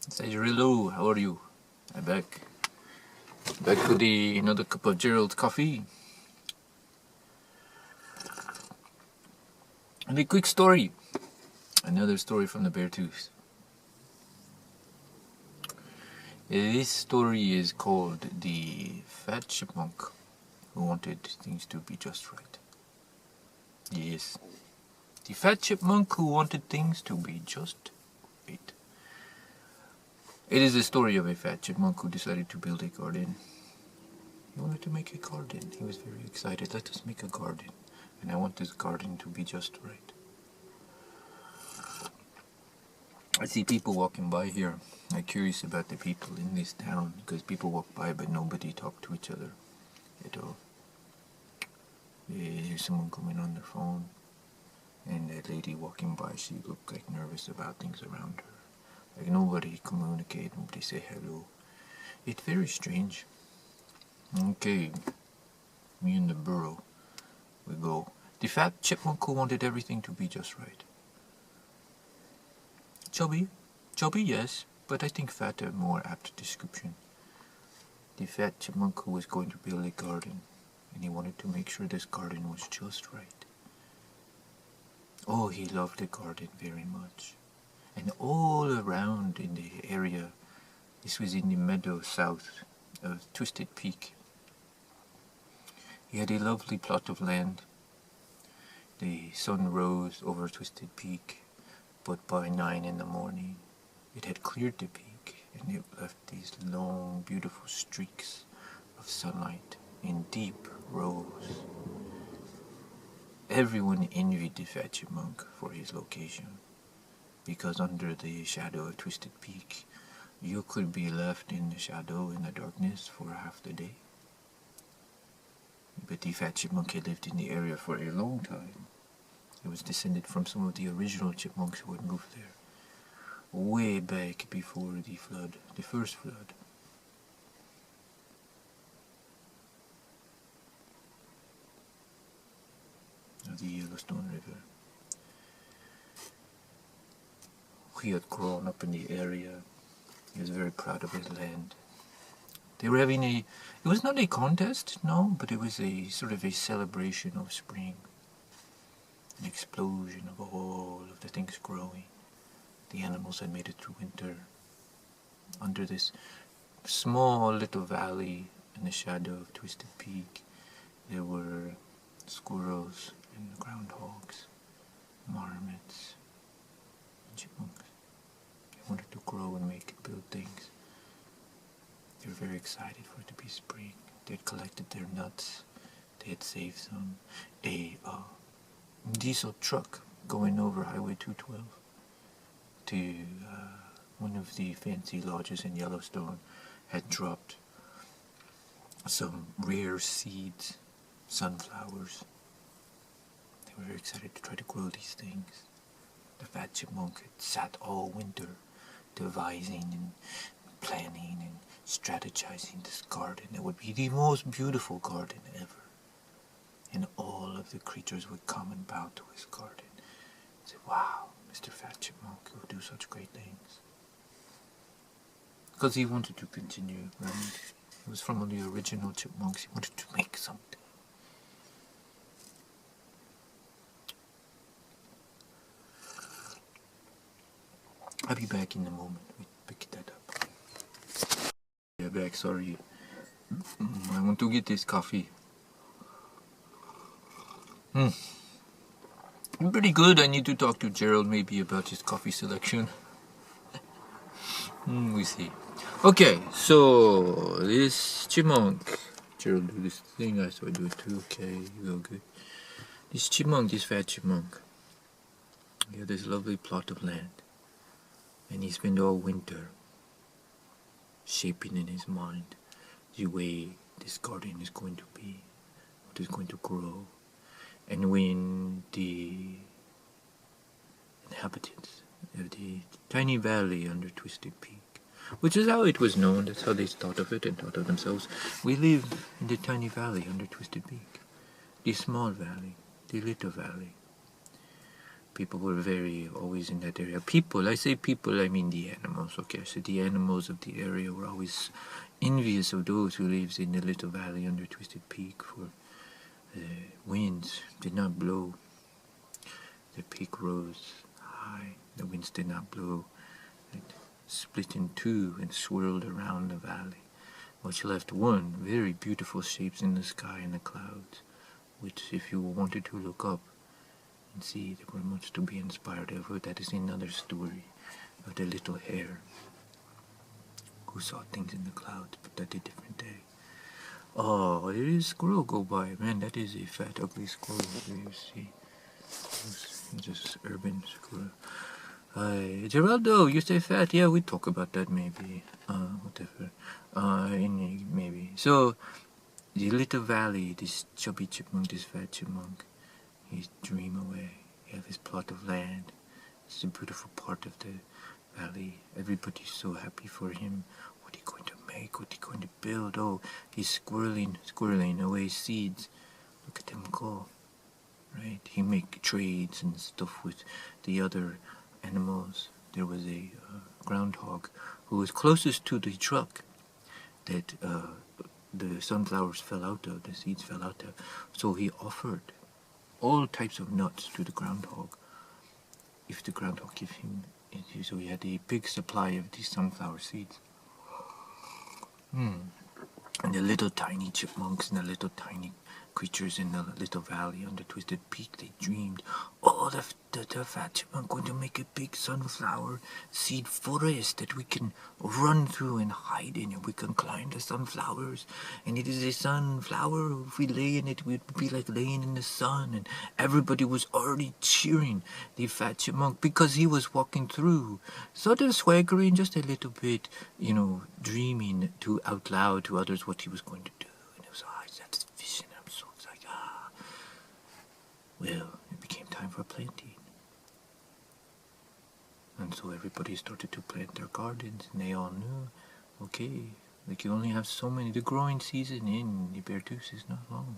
Say hello, how are you? I'm back. Back with another cup of Gerald's coffee. And a quick story. Another story from the Beartooths. This story is called The Fat Chipmunk Who Wanted Things to Be Just Right. Yes. The Fat Chipmunk Who Wanted Things to Be Just Right. It is the story of a fat chipmunk who decided to build a garden. He wanted to make a garden. He was very excited. Let us make a garden. And I want this garden to be just right. I see people walking by here. I'm curious about the people in this town because people walk by but nobody talk to each other at all. There's someone coming on their phone and that lady walking by, she looked like nervous about things around her. Like nobody communicate, nobody say hello. It's very strange. Okay, me and the burrow, we go. The fat chipmunk who wanted everything to be just right. Chubby, yes, but I think fat a more apt description. The fat chipmunk who was going to build a garden, and he wanted to make sure this garden was just right. Oh, he loved the garden very much. And all around in the area, this was in the meadow south of Twisted Peak. He had a lovely plot of land. The sun rose over Twisted Peak, but by 9 in the morning, it had cleared the peak, and it left these long, beautiful streaks of sunlight in deep rows. Everyone envied the Fat Chipmunk for his location, because under the shadow of Twisted Peak, you could be left in the shadow in the darkness for half the day. But the Fat Chipmunk had lived in the area for a long time. He was descended from some of the original chipmunks who had moved there, way back before the flood, the first flood. Of the Yellowstone River. He had grown up in the area. He was very proud of his land. They were having it was not a contest, no, but it was a sort of a celebration of spring. An explosion of all of the things growing. The animals had made it through winter. Under this small little valley in the shadow of Twisted Peak, there were squirrels and groundhogs, marmots, and chipmunks. They wanted to grow and build things. They were very excited for it to be spring. They had collected their nuts. They had saved some. A diesel truck going over Highway 212 to one of the fancy lodges in Yellowstone had dropped some rare seeds, sunflowers. They were very excited to try to grow these things. The Fat Chipmunk had sat all winter devising and planning and strategizing this garden. It would be the most beautiful garden ever. And all of the creatures would come and bow to his garden and say, wow, Mr. Fat Chipmunk, you do such great things. Because he wanted to continue, right? He was from one of the original chipmunks. He wanted to make something. I'll be back in a moment. We pick that up. Yeah, back, sorry. I want to get this coffee. Pretty good. I need to talk to Gerald maybe about his coffee selection. We see. Okay, so this chipmunk. Gerald do this thing, I do it too. Okay, real good. This chipmunk, this fat chipmunk. He had this lovely plot of land. And he spent all winter shaping in his mind the way this garden is going to be, what is going to grow. And when the inhabitants of the tiny valley under Twisted Peak, which is how it was known, that's how they thought of it and thought of themselves. We live in the tiny valley under Twisted Peak, the small valley, the little valley. People were always in that area. People, I say people, I mean the animals, okay? So the animals of the area were always envious of those who lives in the little valley under Twisted Peak, for the winds did not blow. The peak rose high. The winds did not blow. It split in two and swirled around the valley, which left one very beautiful shapes in the sky and the clouds, which if you wanted to look up and see, there were much to be inspired of. That is another story of the little hare who saw things in the clouds, but at a different day. Oh, there is a squirrel go by. Man, that is a fat, ugly squirrel. Do you see? It's just urban squirrel. Geraldo, you say fat? Yeah, we talk about that maybe. Whatever. Maybe. So, the little valley, this chubby chipmunk, this fat chipmunk, he's dream away. He have his plot of land. It's a beautiful part of the valley. Everybody's so happy for him. What he going to make? What he going to build? Oh, he's squirreling away seeds. Look at him go. Right? He make trades and stuff with the other animals. There was a groundhog who was closest to the truck that the sunflowers fell out of, the seeds fell out of. So he offered all types of nuts to the groundhog if the groundhog gave him. So he had a big supply of these sunflower seeds. And the little tiny chipmunks and the little tiny creatures in the little valley under Twisted Peak, they dreamed, oh, the fat chipmunk going to make a big sunflower seed forest that we can run through and hide in, and we can climb the sunflowers, and it is a sunflower, if we lay in it, we'd be like laying in the sun. And everybody was already cheering the fat chipmunk because he was walking through, sort of swaggering just a little bit, dreaming out loud to others what he was going to do. And it was, that's vision. Well, it became time for planting. And so everybody started to plant their gardens, and they all knew, okay, like you only have so many. The growing season in the Beartooths is not long,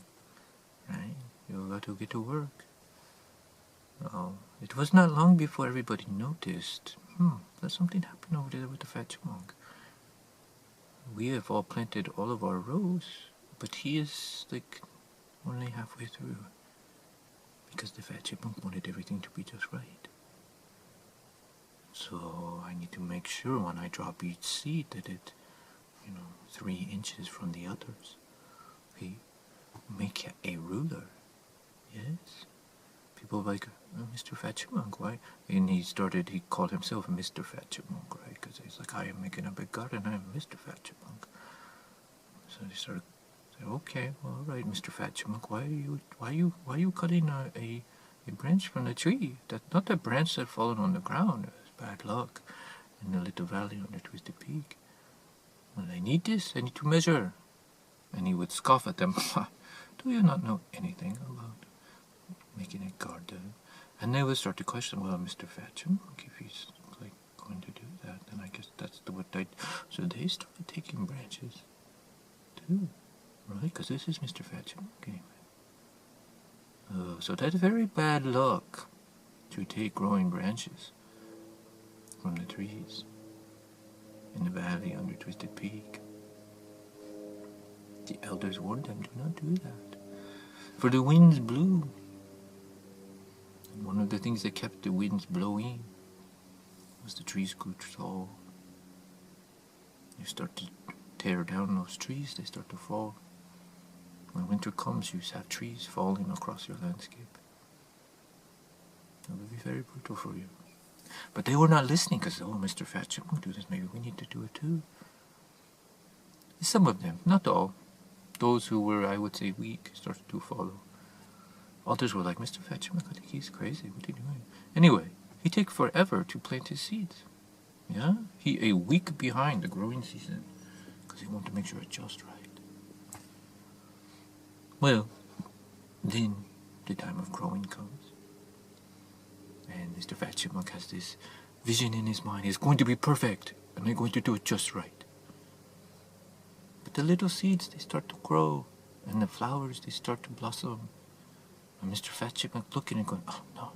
right? You got to get to work. Oh, it was not long before everybody noticed, there's something happened over there with the fat chipmunk. We have all planted all of our rows, but he is like only halfway through. Because the fat chipmunk wanted everything to be just right. So I need to make sure when I drop each seed that it, 3 inches from the others. Okay, make a ruler. Yes. People like, Mr. Fat Chipmunk, why? And he called himself Mr. Fat Chipmunk, right? Because he's like, I am making a big garden, I am Mr. Fat Chipmunk. So they started. Okay, well, all right, Mr. Fat Chipmunk, why are you cutting a branch from the tree? That's not a branch that fallen on the ground. It's bad luck in the little valley under Twisted Peak. Well, I need this. I need to measure. And he would scoff at them. Do you not know anything about making a garden? And they would start to question, well, Mr. Fat Chipmunk, if he's like going to do that, then I guess that's what they. So they started taking branches too. Right, because this is Mr. Fat Chipmunk anyway. So that's very bad luck to take growing branches from the trees in the valley under Twisted Peak. The elders warned them, do not do that, for the winds blew. And one of the things that kept the winds blowing was the trees grew tall. You start to tear down those trees, they start to fall. When winter comes, you have trees falling across your landscape. It would be very brutal for you. But they were not listening because, Mr. Fat Chipmunk do this, maybe we need to do it too. Some of them, not all. Those who were, I would say, weak started to follow. Others were like, Mr. Fat Chipmunk, I think he's crazy. What are you doing? Anyway, he take forever to plant his seeds. Yeah? He a week behind the growing season because he wanted to make sure it's just right. Well, then the time of growing comes. And Mr. Fat Chipmunk has this vision in his mind. It's going to be perfect, and I'm going to do it just right. But the little seeds, they start to grow, and the flowers, they start to blossom. And Mr. Fat Chipmunk looking and going, oh no,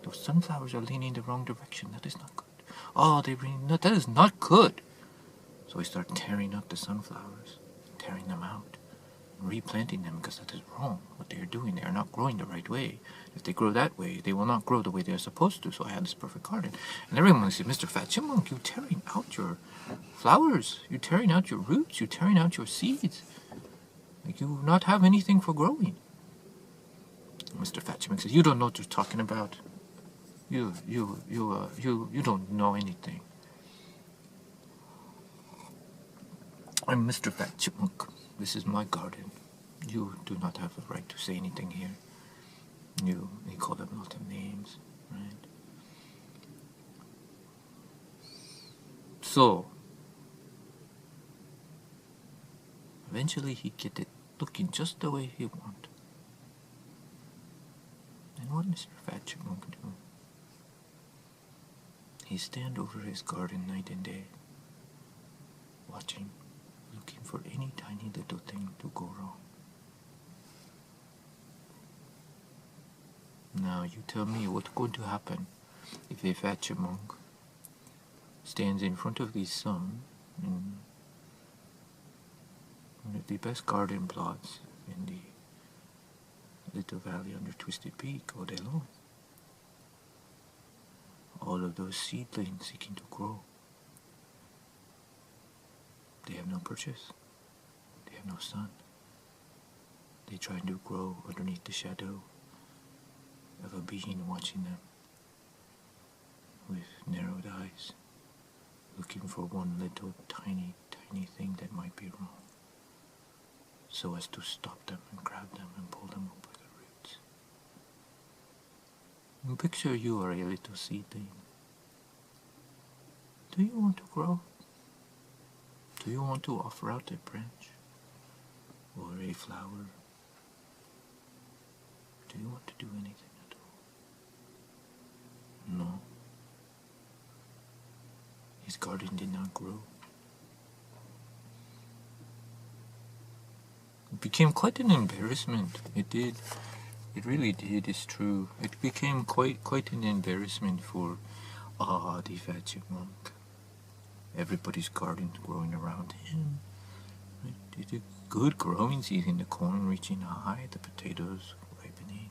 Those sunflowers are leaning the wrong direction. That is not good. Oh, that is not good. So he started tearing up the sunflowers, tearing them out, replanting them, because that is wrong. What they are doing, they are not growing the right way. If they grow that way, they will not grow the way they are supposed to. So I had this perfect garden. And everyone said, Mr. Fat Chipmunk, you're tearing out your flowers. You're tearing out your roots. You're tearing out your seeds. Like, you will not have anything for growing. Mr. Fat Chipmunk says, you don't know what you're talking about. You don't know anything. I'm Mr. Fat Chipmunk. This is my garden. You do not have a right to say anything here. He called them a lot of names, right? So, eventually he'd get it looking just the way he wanted. And what Mr. Fat Chipmunk do? He'd stand over his garden night and day, watching, looking for any tiny little thing to go wrong. Now you tell me what's going to happen if a Fat Chipmunk stands in front of the sun in one of the best garden plots in the little valley under Twisted Peak all day long. All of those seedlings seeking to grow. They have no purchase. They have no sun. They try to grow underneath the shadow of a being watching them with narrowed eyes, looking for one little tiny thing that might be wrong, so as to stop them and grab them and pull them up by the roots. And picture you are a little seedling. Do you want to grow? Do you want to offer out a branch or a flower? Do you want to do anything at all? No. His garden did not grow. It became quite an embarrassment. It did. It really did, it's true. It became quite an embarrassment for the Fat Chipmunk. Everybody's garden's growing around him. It did a good growing season, the corn reaching high, the potatoes ripening.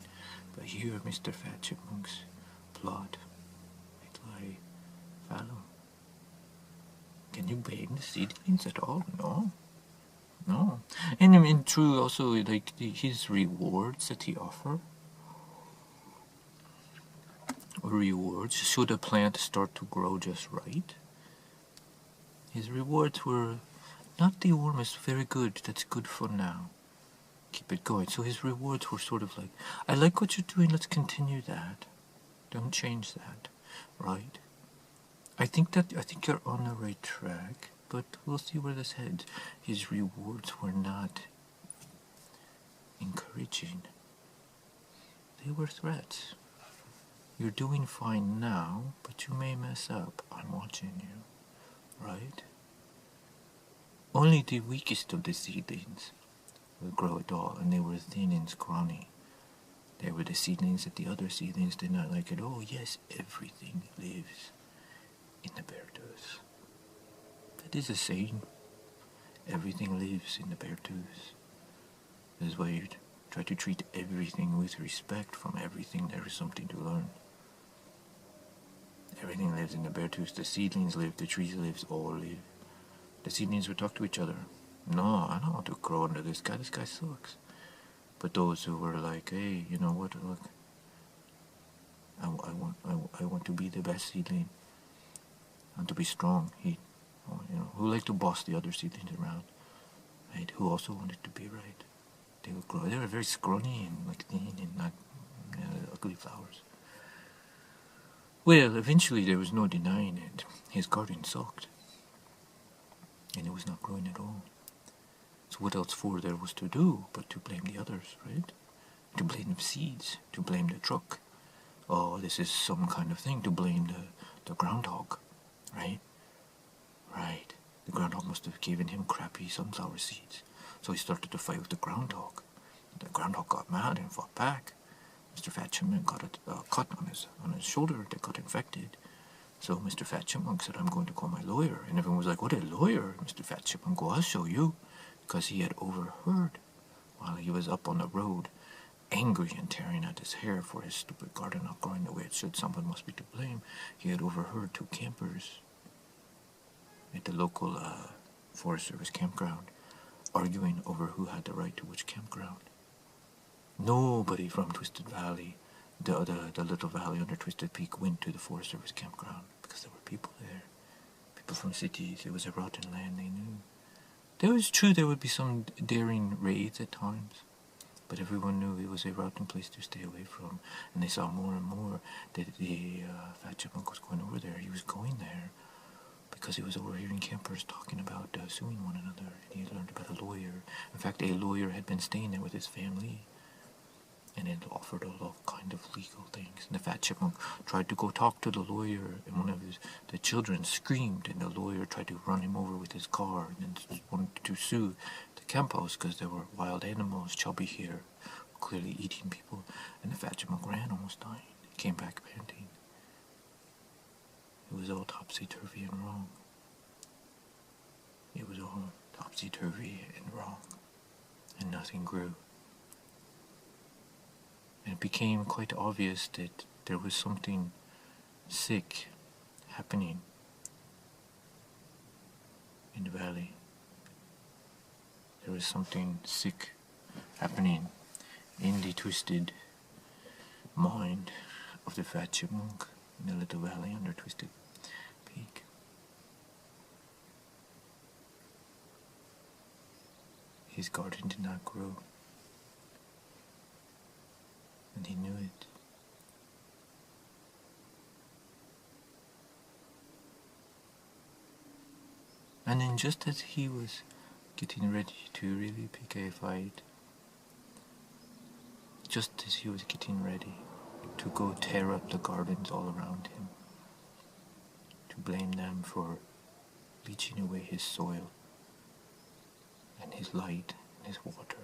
But here, Mr. Fat Chipmunk's plot, it lay fallow. Can you blame the seedlings at all? No. No. And in true also, like his rewards that he offered, rewards, should a plant start to grow just right, his rewards were not the warmest, very good, that's good for now, keep it going. So his rewards were sort of like, I like what you're doing, let's continue that, don't change that, right? I think you're on the right track, but we'll see where this heads. His rewards were not encouraging. They were threats. You're doing fine now, but you may mess up. I'm watching you, right? Only the weakest of the seedlings will grow at all, and they were thin and scrawny. They were the seedlings that the other seedlings did not like at all. Yes, everything lives in the Beartooths. That is a saying. Everything lives in the Beartooths. That is why you try to treat everything with respect. From everything there is something to learn. Everything lives in the Beartooths. The seedlings live, the trees live, all live. The seedlings would talk to each other. No, I don't want to grow under this guy sucks. But those who were like, hey, you know what, look, I want to be the best seedling. I want to be strong. Who liked to boss the other seedlings around, right? Who also wanted to be right. They would grow. They were very scrawny and like thin and not ugly flowers. Well, eventually there was no denying it. His garden sucked. And it was not growing at all. So what else for there was to do but to blame the others, right? To blame the seeds, to blame the truck. Oh, this is some kind of thing, to blame the groundhog, right? Right. The groundhog must have given him crappy sunflower seeds. So he started to fight with the groundhog. The groundhog got mad and fought back. Mr. Fat Chipmunk got a cut on his shoulder that got infected. So Mr. Fat Chipmunk said, I'm going to call my lawyer. And everyone was like, what, a lawyer? Mr. Fat Chipmunk, well, I'll show you. Because he had overheard while he was up on the road, angry and tearing at his hair for his stupid garden not growing the way it should. Someone must be to blame. He had overheard two campers at the local Forest Service campground arguing over who had the right to which campground. Nobody from Twisted Valley, the little valley under Twisted Peak, went to the Forest Service campground because there were people there. People from cities. It was a rotten land, they knew. It was true there would be some daring raids at times, but everyone knew it was a rotten place to stay away from, and they saw more and more that the Fat Chipmunk was going over there. He was going there because he was overhearing campers talking about suing one another, and he had learned about a lawyer. In fact, a lawyer had been staying there with his family, and it offered all kind of legal things. And the Fat Chipmunk tried to go talk to the lawyer, and one of the children screamed, and the lawyer tried to run him over with his car, and then wanted to sue the camp house because there were wild animals, chubby here, clearly eating people. And the Fat Chipmunk ran, almost dying. He came back panting. It was all topsy-turvy and wrong. It was all topsy-turvy and wrong, and nothing grew. And it became quite obvious that there was something sick happening in the valley. There was something sick happening in the twisted mind of the Fat Chipmunk in the little valley under Twisted Peak. His garden did not grow, and he knew it. And then just as he was getting ready to really pick a fight, just as he was getting ready to go tear up the gardens all around him, to blame them for leaching away his soil and his light and his water,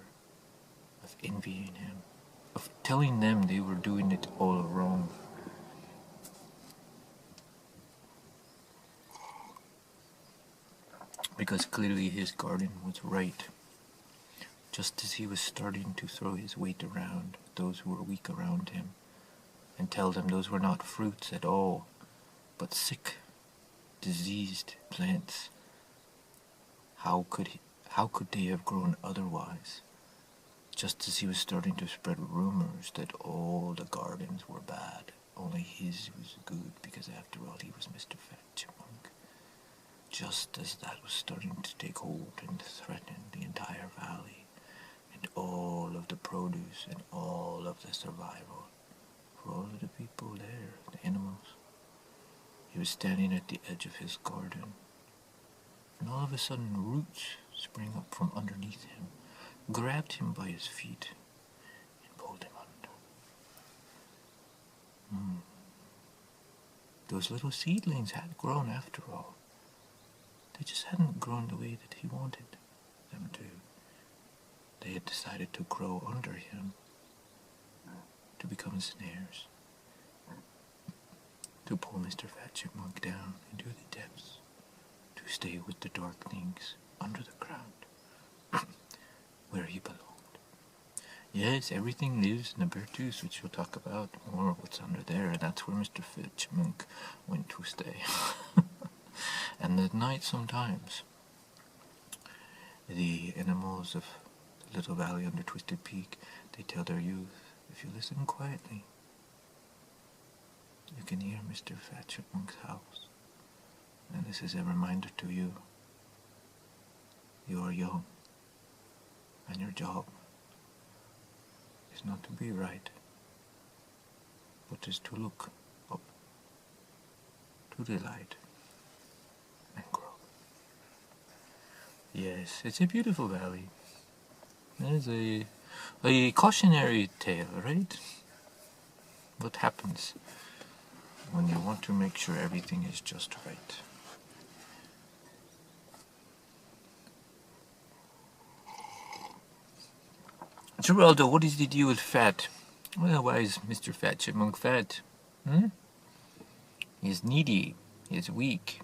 of envying him, of telling them they were doing it all wrong. Because clearly his garden was right. Just as he was starting to throw his weight around those who were weak around him, and tell them those were not fruits at all, but sick, diseased plants. How could they have grown otherwise? Just as he was starting to spread rumors that all the gardens were bad, only his was good, because after all he was Mr. Fat Chipmunk. Just as that was starting to take hold and threaten the entire valley, and all of the produce and all of the survival for all of the people there, the animals. He was standing at the edge of his garden, and all of a sudden roots sprang up from underneath him, grabbed him by his feet, and pulled him under. Those little seedlings had grown after all. They just hadn't grown the way that he wanted them to. They had decided to grow under him, to become snares, to pull Mr. Fat Chipmunk down into the depths, to stay with the dark things under the ground, where he belonged. Yes, everything lives in the Beartooths, which we'll talk about more of what's under there, and that's where Mr. Fat Chipmunk went to stay. And at night sometimes, the animals of the little valley under Twisted Peak, they tell their youth, if you listen quietly, you can hear Mr. Fat Chipmunk's house. And this is a reminder to you, you are young, and your job is not to be right, but is to look up to the light and grow. Yes, it's a beautiful valley. It is a cautionary tale, right? What happens when you want to make sure everything is just right? Geraldo, what is the deal with Fat? Well, why is Mr. Fat Chipmunk fat? Hmm? He's needy. He's weak.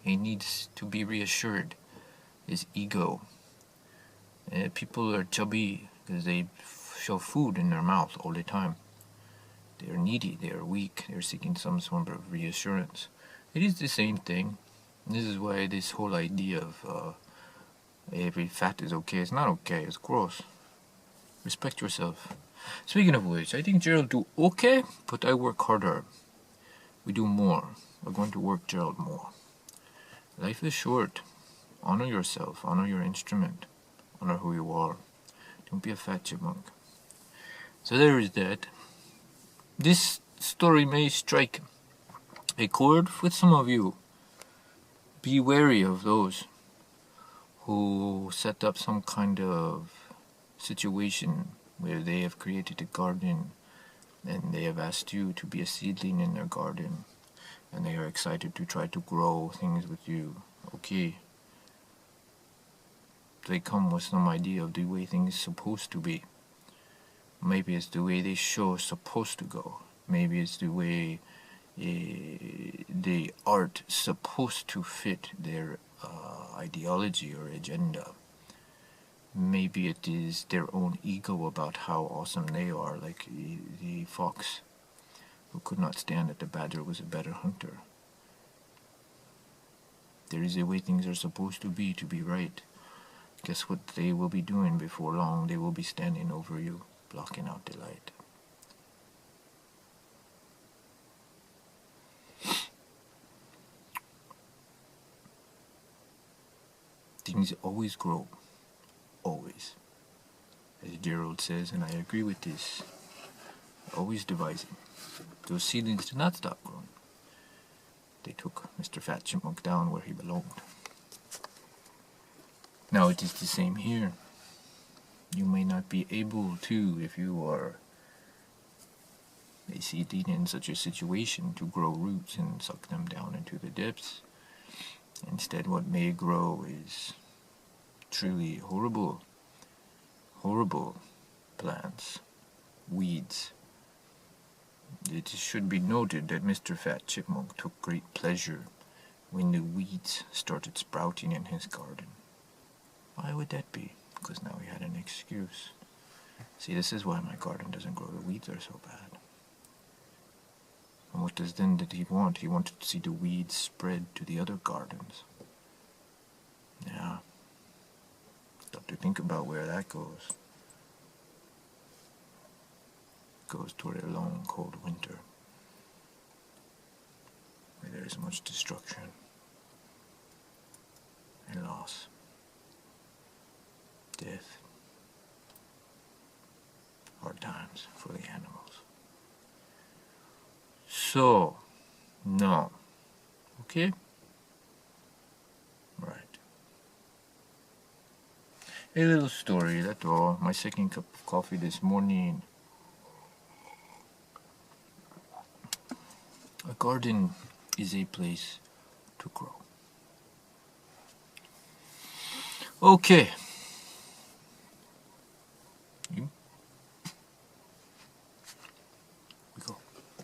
He needs to be reassured. His ego. People are chubby because they shove food in their mouth all the time. They are needy. They are weak. They are seeking some sort of reassurance. It is the same thing. This is why this whole idea of every fat is okay. It's not okay. It's gross. Respect yourself. Speaking of which, I think Gerald do okay, but I work harder. We do more. We're going to work Gerald more. Life is short. Honor yourself. Honor your instrument. Honor who you are. Don't be a fat chipmunk. So there is that. This story may strike a chord with some of you. Be wary of those who set up some kind of situation where they have created a garden and they have asked you to be a seedling in their garden and they are excited to try to grow things with you. Okay. They come with some idea of the way things are supposed to be. Maybe it's the way they show is supposed to go. Maybe it's the way the art is supposed to fit their ideology or agenda. Maybe it is their own ego about how awesome they are, like the fox who could not stand that the badger was a better hunter. There is a way things are supposed to be right. Guess what they will be doing before long? They will be standing over you, blocking out the light. Things always grow. Always. As Gerald says, and I agree with this, always devising. Those seedlings did not stop growing. They took Mr. Fat Chipmunk down where he belonged. Now it is the same here. You may not be able to, if you are a seedling in such a situation, to grow roots and suck them down into the depths. Instead, what may grow is truly horrible plants, weeds. It should be noted that Mr. Fat Chipmunk took great pleasure when the weeds started sprouting in his garden. Why would that be? Because now he had an excuse. See, this is why my garden doesn't grow. The weeds are so bad. And what did he want? He wanted to see the weeds spread to the other gardens. Yeah. Stop to think about where that goes. It goes toward a long, cold winter, where there is much destruction and loss, death, hard times for the animals. So, no. Okay? Right. A little story, that's all. My second cup of coffee this morning. A garden is a place to grow. Okay,